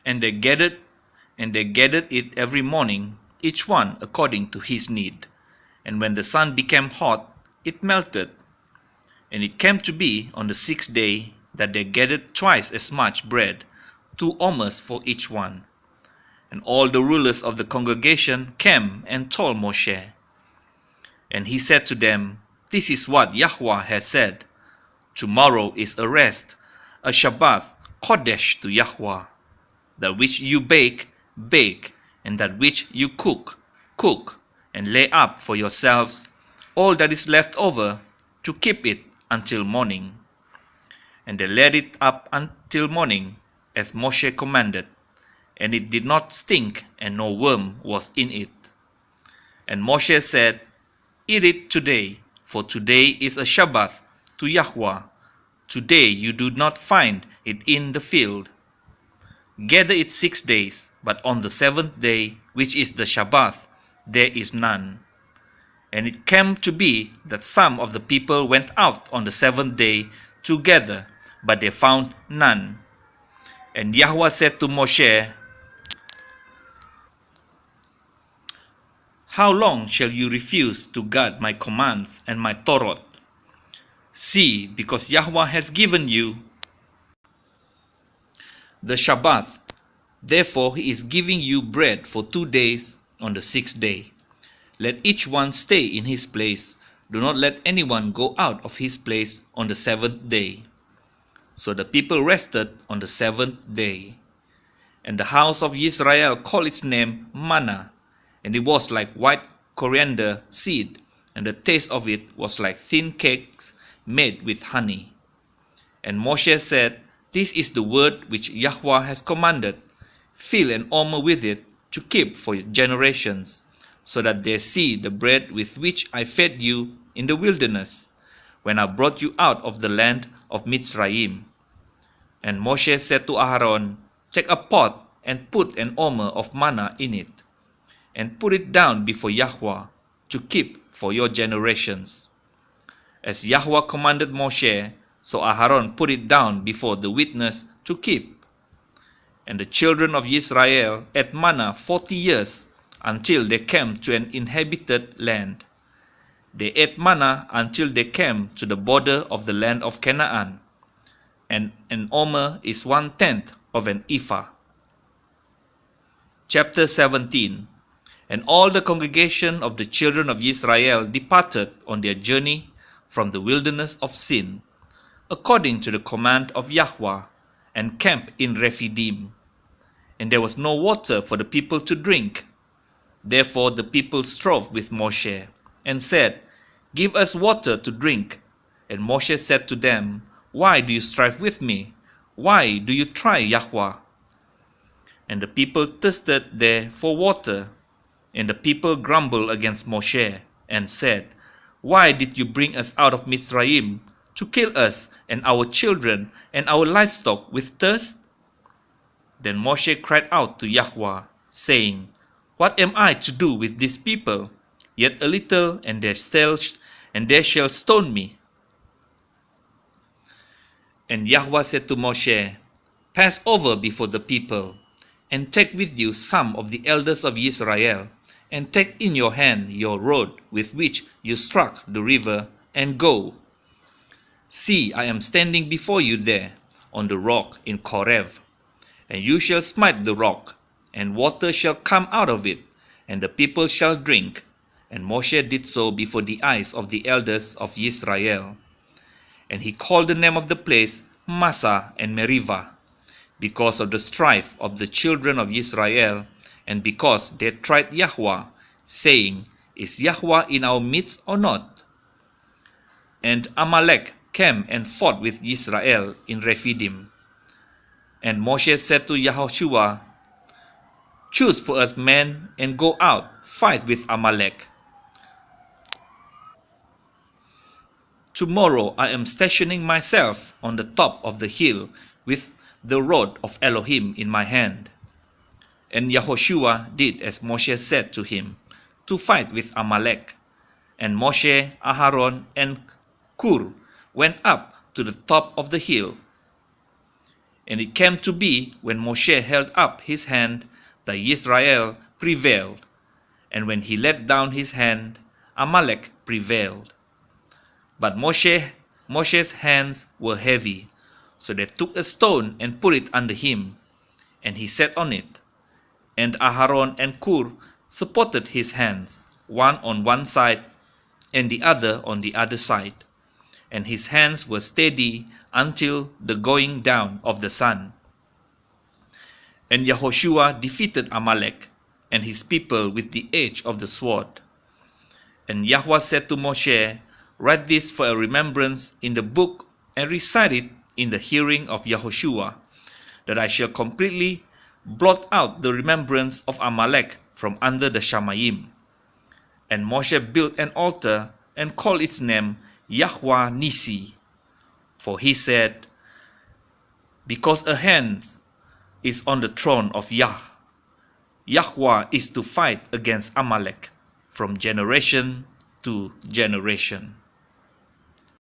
And they gathered it every morning, each one according to his need. And when the sun became hot, it melted. And it came to be on the 6th day that they gathered twice as much bread, 2 omers for each one. And all the rulers of the congregation came and told Moshe. And he said to them, This is what Yahweh has said. Tomorrow is a rest, a Shabbat, Kodesh to Yahweh. That which you bake, bake, and that which you cook, cook, and lay up for yourselves all that is left over, to keep it until morning. And they laid it up until morning, as Moshe commanded, and it did not stink, and no worm was in it. And Moshe said, Eat it today, for today is a Shabbat to Yahweh. Today you do not find it in the field. Gather it 6 days, but on the 7th day, which is the Shabbat, there is none. And it came to be that some of the people went out on the 7th day together, but they found none. And Yahweh said to Moshe, How long shall you refuse to guard my commands and my Torah? See, because Yahweh has given you the Shabbat, therefore he is giving you bread for 2 days on the 6th day. Let each one stay in his place. Do not let anyone go out of his place on the 7th day. So the people rested on the 7th day. And the house of Israel called its name manna, and it was like white coriander seed, and the taste of it was like thin cakes made with honey. And Moshe said, This is the word which Yahweh has commanded. Fill an omer with it to keep for generations, so that they see the bread with which I fed you in the wilderness, when I brought you out of the land of Mitzrayim. And Moshe said to Aaron, Take a pot and put an omer of manna in it, and put it down before Yahweh to keep for your generations. As Yahweh commanded Moshe, so Aaron put it down before the witness to keep. And the children of Israel ate manna 40 years, until they came to an inhabited land. They ate manna until they came to the border of the land of Canaan, and an omer is 1/10 of an ephah. Chapter 17. And all the congregation of the children of Israel departed on their journey from the wilderness of Sin, according to the command of Yahweh, and camped in Rephidim. And there was no water for the people to drink. Therefore the people strove with Moshe, and said, Give us water to drink. And Moshe said to them, Why do you strive with me? Why do you try Yahweh? And the people thirsted there for water. And the people grumbled against Moshe, and said, Why did you bring us out of Mitzrayim, to kill us and our children and our livestock with thirst? Then Moshe cried out to Yahweh, saying, What am I to do with these people? Yet a little, and they shall stone me. And Yahweh said to Moshe, Pass over before the people, and take with you some of the elders of Israel, and take in your hand your rod with which you struck the river, and go. See, I am standing before you there, on the rock in Korev, and you shall smite the rock, and water shall come out of it, and the people shall drink. And Moshe did so before the eyes of the elders of Israel. And he called the name of the place Massah and Meribah, because of the strife of the children of Israel, and because they tried Yahweh, saying, Is Yahweh in our midst or not? And Amalek came and fought with Israel in Rephidim. And Moshe said to Yahushua, Choose for us men, and go out, fight with Amalek. Tomorrow I am stationing myself on the top of the hill with the rod of Elohim in my hand. And Yahushua did as Moshe said to him, to fight with Amalek. And Moshe, Aharon, and Hur went up to the top of the hill. And it came to be, when Moshe held up his hand, that Israel prevailed. And when he let down his hand, Amalek prevailed. But Moshe's hands were heavy, so they took a stone and put it under him, and he sat on it. And Aharon and Kur supported his hands, one on one side and the other on the other side. And his hands were steady until the going down of the sun. And Yehoshua defeated Amalek and his people with the edge of the sword. And Yahweh said to Moshe, "Write this for a remembrance in the book, and recite it in the hearing of Yehoshua, that I shall completely blot out the remembrance of Amalek from under the Shamayim." And Moshe built an altar and called its name Yahweh Nisi. For he said, "Because a hand is on the throne of Yahweh is to fight against Amalek from generation to generation."